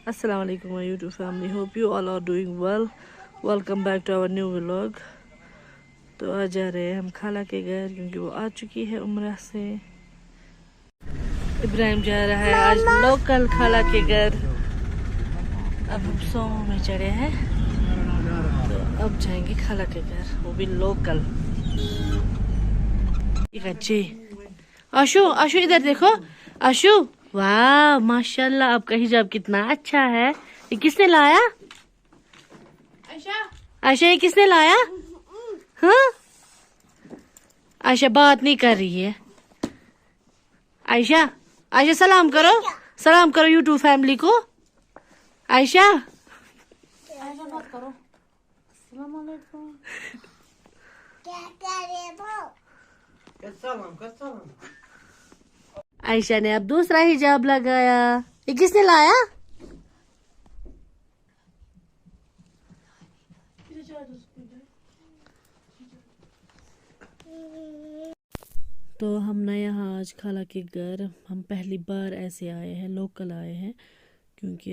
Assalamu alaikum my YouTube family. Hope you all are doing well. Welcome back to our new vlog. तो आ जा रहे हैं हम खाला के घर क्योंकि वो आ चुकी है उम्रा से। इब्राहिम जा रहा है आज लोकल खाला के घर। अब हम सोमो में चढ़े हैं तो अब जाएंगे खाला के घर, वो भी लोकल। अच्छी आशु, आशु इधर देखो आशु, वाह माशाल्लाह आपका हिजाब कितना अच्छा है। ये किसने लाया? आयशा ये किसने लाया? हाँ आयशा बात नहीं कर रही है। आयशा, आयशा सलाम करो, सलाम करो यूट्यूब फैमिली को। आयशा बात करो। अस्सलाम वालेकुम। आयशा ने अब दूसरा हिजाब लगाया। ये किसने लाया? तो हम ना यहाँ आज खाला के घर हम पहली बार ऐसे आए हैं, लोकल आए हैं क्योंकि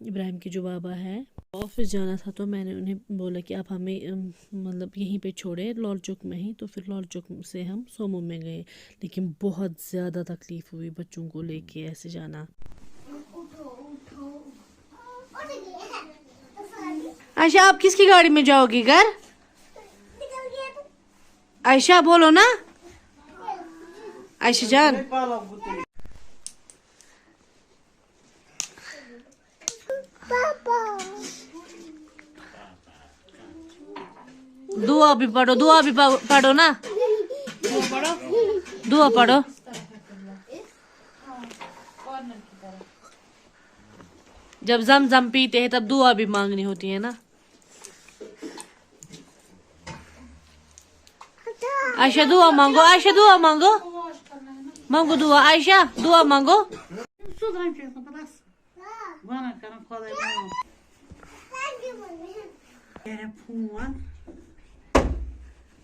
इब्राहिम के जो बाबा है ऑफिस जाना था तो मैंने उन्हें बोला कि आप हमें मतलब यहीं पे छोड़े लाल चौक में ही। तो फिर लाल चौक से हम सोमो में गए, लेकिन बहुत ज़्यादा तकलीफ़ हुई बच्चों को लेके ऐसे जाना। आयशा आप किसकी गाड़ी में जाओगी घर? आयशा बोलो ना आयशा जान। दुआ भी पढ़ो, दुआ भी पढ़ो ना, दुआ पढ़ो। जब जम पीते हैं तब दुआ भी मांगनी होती है ना। आयशा दुआ मांगो, आयशा दुआ मांगो, मांगो दुआ। आयशा दुआ मांगो।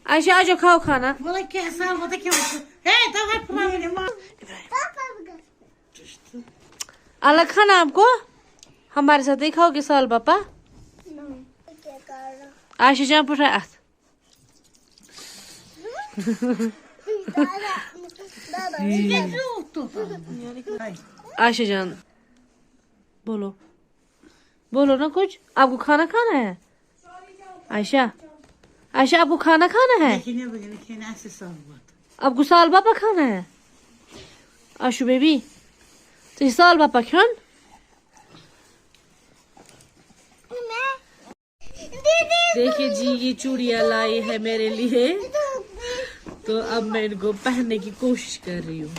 आयशा आज खाओ खाना। अलग खाना आपको? हमारे साथ ही खाओगे साल पापा? आयशा जहाँ पुठा आयशा जान बोलो, बोलो ना कुछ। आपको खाना खाना है? आयशा, आयशा आपको खाना खाना है? आपको साल पापा खाना है? आशु बेबी तो साल पापा खान। देखिए जी ये चूड़ियां लाई है मेरे लिए, तो अब मैं इनको पहनने की कोशिश कर रही हूँ।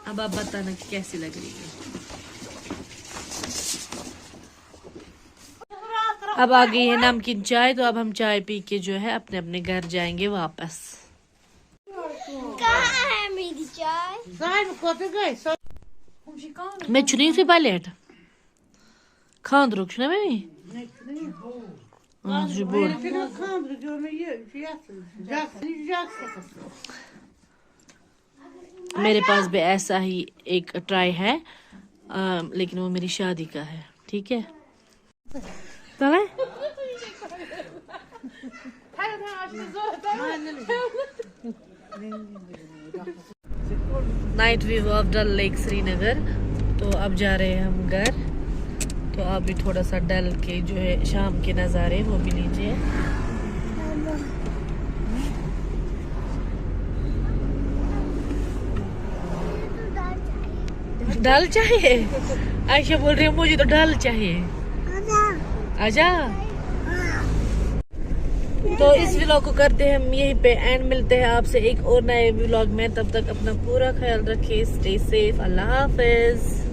अब आप बताना कि कैसी लग रही है। अब आ गई है नमकीन चाय, तो अब हम चाय पी के जो है अपने अपने घर जाएंगे वापस। कहाँ है मेरी चाय? मैं चुनी थी पलेट खांद्रुक ना मैं मेरे पास भी ऐसा ही एक ट्राई है, लेकिन वो मेरी शादी का है। ठीक है night view of Dal lake Srinagar. तो अब जा रहे हैं हम घर, तो आप भी थोड़ा सा डल के जो है शाम के नज़ारे वो भी लीजिए। डल चाहिए? आयशा बोल रही है मुझे तो डल चाहिए। आजा। तो इस व्लॉग को करते हैं हम यहीं पे एंड। मिलते हैं आपसे एक और नए व्लॉग में, तब तक अपना पूरा ख्याल रखिए। Stay safe. अल्लाह हाफिज।